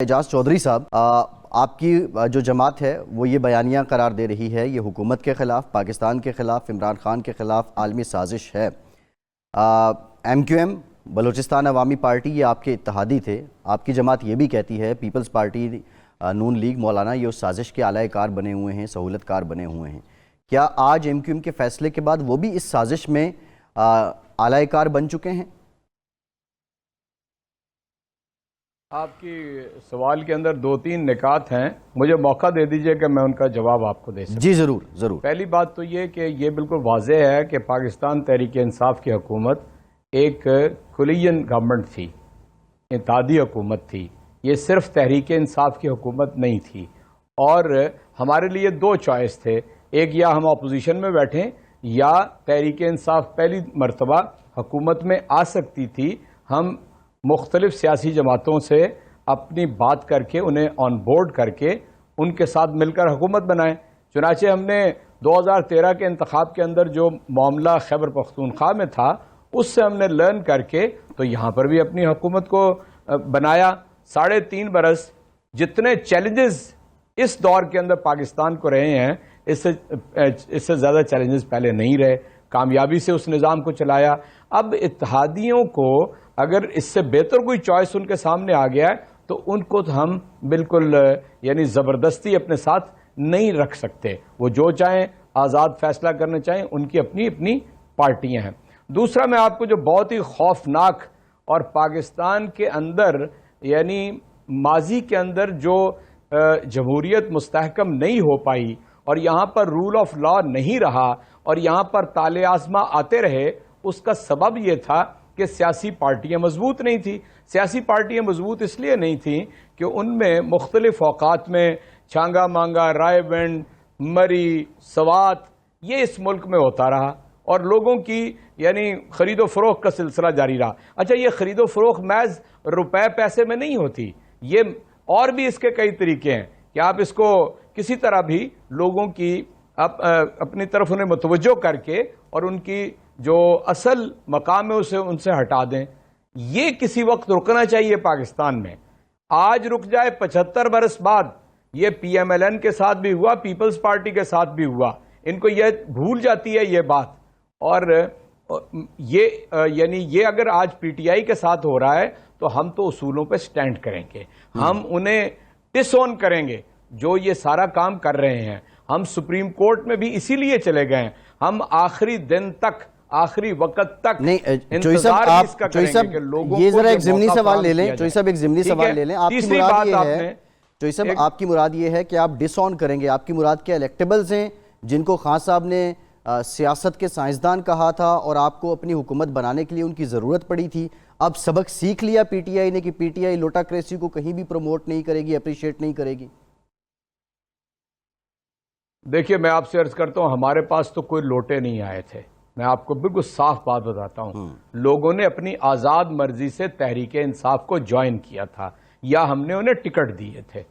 اعجاز چودھری صاحب، آپ کی جو جماعت ہے وہ یہ بیانیہ قرار دے رہی ہے یہ حکومت کے خلاف، پاکستان کے خلاف، عمران خان کے خلاف عالمی سازش ہے۔ ایم کیو ایم بلوچستان عوامی پارٹی یہ آپ کے اتحادی تھے، آپ کی جماعت یہ بھی کہتی ہے پیپلز پارٹی نون لیگ مولانا یہ اس سازش کے اعلی کار بنے ہوئے ہیں، سہولت کار بنے ہوئے ہیں۔ کیا آج ایم کیو ایم کے فیصلے کے بعد وہ بھی اس سازش میں اعلی کار بن چکے ہیں؟ آپ کی سوال کے اندر دو تین نکات ہیں، مجھے موقع دے دیجئے کہ میں ان کا جواب آپ کو دے سکوں۔ جی ضرور۔ پہلی بات تو یہ کہ یہ بالکل واضح ہے کہ پاکستان تحریک انصاف کی حکومت ایک کلین گورنمنٹ تھی، اتحادی حکومت تھی، یہ صرف تحریک انصاف کی حکومت نہیں تھی۔ اور ہمارے لیے دو چوائس تھے، ایک یا ہم اپوزیشن میں بیٹھیں یا تحریک انصاف پہلی مرتبہ حکومت میں آ سکتی تھی۔ ہم مختلف سیاسی جماعتوں سے اپنی بات کر کے انہیں آن بورڈ کر کے ان کے ساتھ مل کر حکومت بنائیں۔ چنانچہ ہم نے 2013 کے انتخاب کے اندر جو معاملہ خیبر پختونخوا میں تھا اس سے ہم نے لرن کر کے تو یہاں پر بھی اپنی حکومت کو بنایا۔ 3.5 برس جتنے چیلنجز اس دور کے اندر پاکستان کو رہے ہیں اس سے زیادہ چیلنجز پہلے نہیں رہے، کامیابی سے اس نظام کو چلایا۔ اب اتحادیوں کو اگر اس سے بہتر کوئی چوائس ان کے سامنے آ گیا ہے تو ان کو ہم بالکل یعنی زبردستی اپنے ساتھ نہیں رکھ سکتے، وہ جو چاہیں آزاد فیصلہ کرنا چاہیں، ان کی اپنی اپنی پارٹیاں ہیں۔ دوسرا میں آپ کو جو بہت ہی خوفناک اور پاکستان کے اندر یعنی ماضی کے اندر جو جمہوریت مستحکم نہیں ہو پائی اور یہاں پر رول آف لا نہیں رہا اور یہاں پر طالع آزما آتے رہے، اس کا سبب یہ تھا کہ سیاسی پارٹیاں مضبوط نہیں تھیں۔ سیاسی پارٹیاں مضبوط اس لیے نہیں تھیں کہ ان میں مختلف اوقات میں چھانگا مانگا، رائے بند، مری، سوات یہ اس ملک میں ہوتا رہا اور لوگوں کی یعنی خرید و فروخت کا سلسلہ جاری رہا۔ اچھا، یہ خرید و فروخت محض روپے پیسے میں نہیں ہوتی، یہ اور بھی اس کے کئی طریقے ہیں کہ آپ اس کو کسی طرح بھی لوگوں کی اپنی طرف انہیں متوجہ کر کے اور ان کی جو اصل مقام ہے اسے ان سے ہٹا دیں۔ یہ کسی وقت رکنا چاہیے پاکستان میں۔ آج رک جائے 75 برس بعد، یہ پی ایم ایل این کے ساتھ بھی ہوا، پیپلز پارٹی کے ساتھ بھی ہوا، ان کو یہ بھول جاتی ہے یہ بات۔ اور یہ یعنی یہ اگر آج پی ٹی آئی کے ساتھ ہو رہا ہے تو ہم تو اصولوں پہ سٹینڈ کریں گے، ہم انہیں ڈس اون کریں گے جو یہ سارا کام کر رہے ہیں۔ ہم سپریم کورٹ میں بھی اسی لیے چلے گئے ہیں، ہم آخری دن تک آخری وقت تک انتظار اس کا کریں گے کہ لوگوں کو یہ ذرا ایک ضمنی سوال لے لیں۔ چوئی صاحب ایک ضمنی سوال لے لیں۔ تیسری بات آپ نے چوئی صاحب آپ کی مراد یہ ہے کہ آپ ڈس آن کریں گے، آپ کی مراد کیا الیکٹیبلز ہیں جن کو خان صاحب نے سیاست کے سائنسدان کہا تھا اور آپ کو اپنی حکومت بنانے کے لیے ان کی ضرورت پڑی تھی، اب سبق سیکھ لیا پی ٹی آئی نے کہ پی ٹی آئی لوٹاکریسی کو کہیں بھی پروموٹ نہیں کرے گی، اپریشیٹ نہیں کرے گی؟ دیکھیے، میں آپ سے عرض کرتا ہوں ہمارے پاس تو کوئی لوٹے نہیں آئے تھے، میں آپ کو بالکل صاف بات بتاتا ہوں۔ لوگوں نے اپنی آزاد مرضی سے تحریک انصاف کو جوائن کیا تھا یا ہم نے انہیں ٹکٹ دیے تھے۔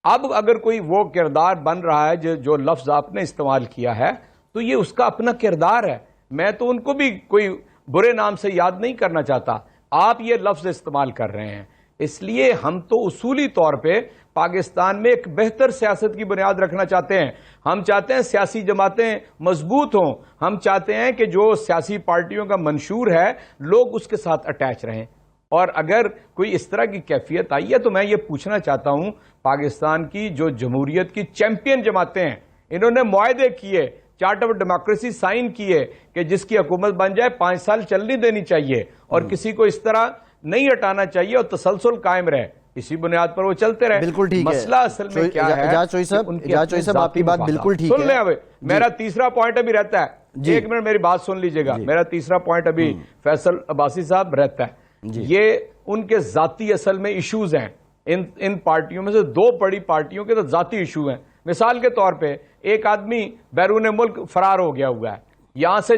اب اگر کوئی وہ کردار بن رہا ہے جو لفظ آپ نے استعمال کیا ہے تو یہ اس کا اپنا کردار ہے، میں تو ان کو بھی کوئی برے نام سے یاد نہیں کرنا چاہتا، آپ یہ لفظ استعمال کر رہے ہیں۔ اس لیے ہم تو اصولی طور پہ پاکستان میں ایک بہتر سیاست کی بنیاد رکھنا چاہتے ہیں۔ ہم چاہتے ہیں سیاسی جماعتیں مضبوط ہوں، ہم چاہتے ہیں کہ جو سیاسی پارٹیوں کا منشور ہے لوگ اس کے ساتھ اٹیچ رہیں۔ اور اگر کوئی اس طرح کی کیفیت آئی ہے تو میں یہ پوچھنا چاہتا ہوں پاکستان کی جو جمہوریت کی چیمپئن جماعتیں ہیں، انہوں نے معاہدے کیے، چارٹر آف ڈیموکریسی سائن کیے کہ جس کی حکومت بن جائے 5 سال چلنی دینی چاہیے اور کسی کو اس طرح نہیں ہٹانا چاہیے اور تسلسل قائم رہے، اسی بنیاد پر وہ چلتے رہے۔ بالکل ٹھیک ہے۔ مسئلہ اصل میں کیا ہے؟ اجاز چوئی صاحب آپ کی بات بالکل ٹھیک ہے۔ سن لیں، اب میرا تیسرا پوائنٹ ابھی رہتا ہے، ایک منٹ میری بات سن لیجئے گا۔ میرا تیسرا پوائنٹ ابھی فیصل عباسی صاحب رہتا ہے، یہ ان کے ذاتی اصل میں ایشوز ہیں۔ ان پارٹیوں میں سے 2 بڑی پارٹیوں کے تو ذاتی ایشو ہیں۔ مثال کے طور پہ ایک آدمی بیرون ملک فرار ہو گیا ہوا ہے، یہاں سے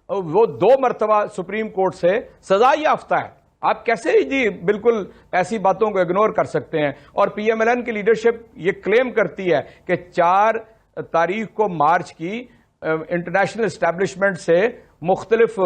وہ 2 مرتبہ سپریم کورٹ سے سزا یافتہ ہے، آپ کیسے جی بالکل ایسی باتوں کو اگنور کر سکتے ہیں؟ اور پی ایم ایل این کی لیڈرشپ یہ کلیم کرتی ہے کہ 4 تاریخ کو مارچ کی انٹرنیشنل اسٹیبلشمنٹ سے مختلف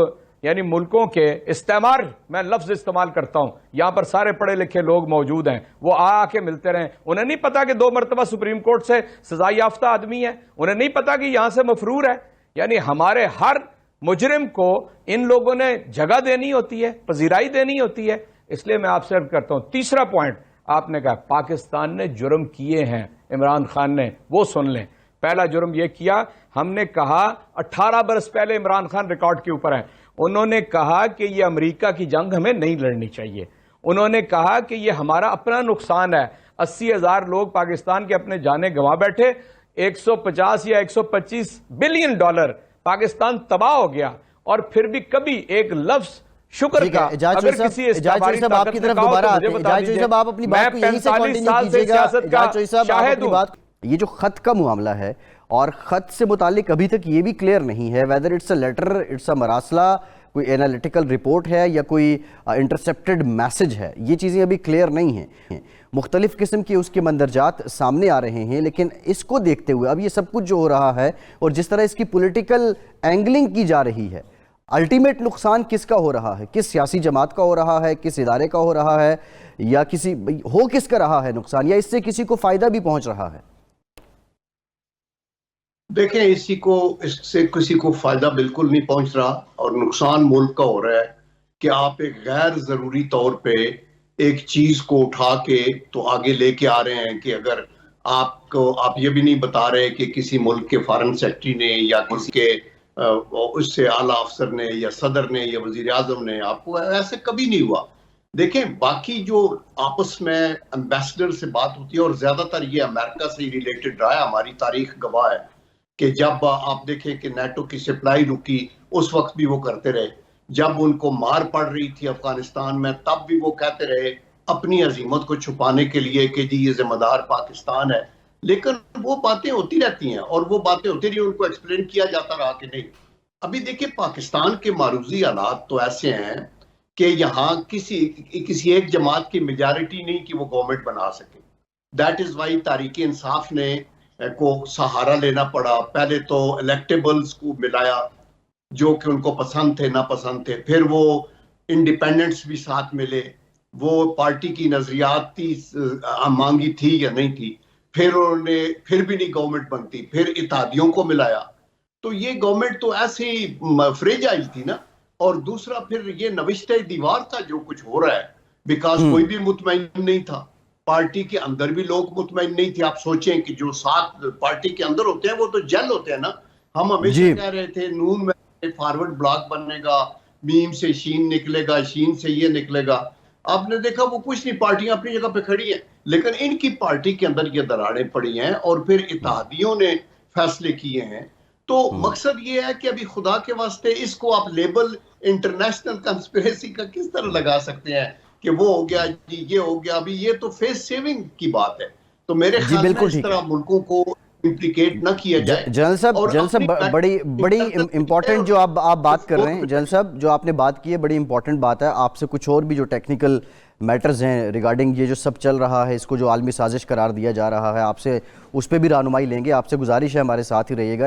یعنی ملکوں کے استعمار، میں لفظ استعمال کرتا ہوں، یہاں پر سارے پڑھے لکھے لوگ موجود ہیں، وہ آ کے ملتے رہیں، انہیں نہیں پتا کہ 2 مرتبہ سپریم کورٹ سے سزا یافتہ آدمی ہے، انہیں نہیں پتا کہ یہاں سے مفرور ہے. یعنی ہمارے ہر مجرم کو ان لوگوں نے جگہ دینی ہوتی ہے، پذیرائی دینی ہوتی ہے. اس لیے میں آپ سے عرض کرتا ہوں، تیسرا پوائنٹ آپ نے کہا پاکستان نے جرم کیے ہیں عمران خان نے، وہ سن لیں. پہلا جرم یہ کیا، ہم نے کہا 18 برس پہلے عمران خان ریکارڈ کے اوپر ہیں، انہوں نے کہا کہ یہ امریکہ کی جنگ ہمیں نہیں لڑنی چاہیے. انہوں نے کہا کہ یہ ہمارا اپنا نقصان ہے. 80,000 لوگ پاکستان کے اپنے جانیں گنوا بیٹھے، 150 یا 125 بلین ڈالر پاکستان تباہ ہو گیا. اور پھر بھی کبھی ایک لفظ شکر کا اگر کسی استعماری طاقت نے کہا تو مجھے بتا دیجئے. میں 45 سال سے سیاست کا شاہد ہوں. یہ جو خط کا معاملہ ہے اور خط سے متعلق ابھی تک یہ بھی کلیئر نہیں ہے whether it's a letter, it's a مراسلہ، کوئی اینالیٹیکل رپورٹ ہے یا کوئی انٹرسپٹڈ میسج ہے، یہ چیزیں ابھی کلیئر نہیں ہیں. مختلف قسم کے اس کے مندرجات سامنے آ رہے ہیں، لیکن اس کو دیکھتے ہوئے اب یہ سب کچھ جو ہو رہا ہے اور جس طرح اس کی پولیٹیکل اینگلنگ کی جا رہی ہے، الٹیمیٹ نقصان کس کا ہو رہا ہے؟ کس سیاسی جماعت کا ہو رہا ہے، کس ادارے کا ہو رہا ہے، یا کس کا رہا ہے نقصان، یا اس سے کسی کو فائدہ بھی پہنچ رہا ہے؟ دیکھیں، اس سے کسی کو فائدہ بالکل نہیں پہنچ رہا، اور نقصان ملک کا ہو رہا ہے کہ آپ ایک غیر ضروری طور پہ ایک چیز کو اٹھا کے تو آگے لے کے آ رہے ہیں کہ اگر آپ یہ بھی نہیں بتا رہے کہ کسی ملک کے فارن سیکرٹری نے یا کسی کے اس سے اعلیٰ افسر نے یا صدر نے یا وزیر اعظم نے، آپ کو ایسے کبھی نہیں ہوا. دیکھیں، باقی جو آپس میں امبیسڈر سے بات ہوتی ہے، اور زیادہ تر یہ امریکہ سے ریلیٹڈ رہا ہے، ہماری تاریخ گواہ ہے کہ جب آپ دیکھیں کہ نیٹو کی سپلائی رکی، اس وقت بھی وہ کرتے رہے. جب ان کو مار پڑ رہی تھی افغانستان میں، تب بھی وہ کہتے رہے اپنی عظمت کو چھپانے کے لیے کہ جی یہ ذمہ دار پاکستان ہے. لیکن وہ باتیں ہوتی رہتی ہیں، اور وہ باتیں ہوتی رہی، ان کو ایکسپلین کیا جاتا رہا کہ نہیں. ابھی دیکھیں، پاکستان کے معروضی حالات تو ایسے ہیں کہ یہاں کسی ایک جماعت کی میجارٹی نہیں کہ وہ گورنمنٹ بنا سکے. That is why Tehreek Insaf نے کو سہارا لینا پڑا. پہلے تو الیکٹیبلز کو ملایا جو کہ ان کو پسند تھے ناپسند تھے، پھر وہ انڈیپینڈنٹس بھی ساتھ ملے، وہ پارٹی کی نظریات مانگی تھی یا نہیں تھی، پھر انہوں نے پھر بھی نہیں گورنمنٹ بنتی، پھر اتحادیوں کو ملایا. تو یہ گورنمنٹ تو ایسے ہی فریج آئی تھی نا. اور دوسرا پھر یہ نوشتہ دیوار تھا جو کچھ ہو رہا ہے، بیکاز کوئی بھی مطمئن نہیں تھا. پارٹی کے اندر بھی لوگ مطمئن نہیں تھے. آپ سوچیں کہ جو 7 پارٹی کے اندر ہوتے ہیں وہ تو جل ہوتے ہیں نا. ہم ہمیشہ کہہ رہے تھے نون میں فارورڈ بلاک بننے گا، میم سے شین نکلے گا، شین سے یہ نکلے گا. آپ نے دیکھا وہ کچھ نہیں، پارٹیاں اپنی جگہ پہ کھڑی ہیں، لیکن ان کی پارٹی کے اندر یہ دراڑیں پڑی ہیں اور پھر اتحادیوں نے فیصلے کیے ہیں. تو مقصد یہ ہے کہ ابھی خدا کے واسطے اس کو آپ لیبل انٹرنیشنل کنسپریسی کا کس طرح لگا سکتے ہیں کہ وہ ہو گیا جی، یہ ہو گیا. ابھی یہ تو فیس سیونگ کی بات ہے. تو میرے خیال میں اس طرح ملکوں کو امپلیکیٹ نہ کیا جائے. جنرل صاحب بڑی امپورٹنٹ جو آپ بات کر رہے ہیں، جنرل صاحب جو آپ نے بات کی ہے بڑی امپورٹنٹ بات ہے. آپ سے کچھ اور بھی جو ٹیکنیکل میٹرز ہیں ریگارڈنگ یہ جو سب چل رہا ہے، اس کو جو عالمی سازش قرار دیا جا رہا ہے، آپ سے اس پہ بھی رہنمائی لیں گے. آپ سے گزارش ہے ہمارے ساتھ ہی رہیے گا.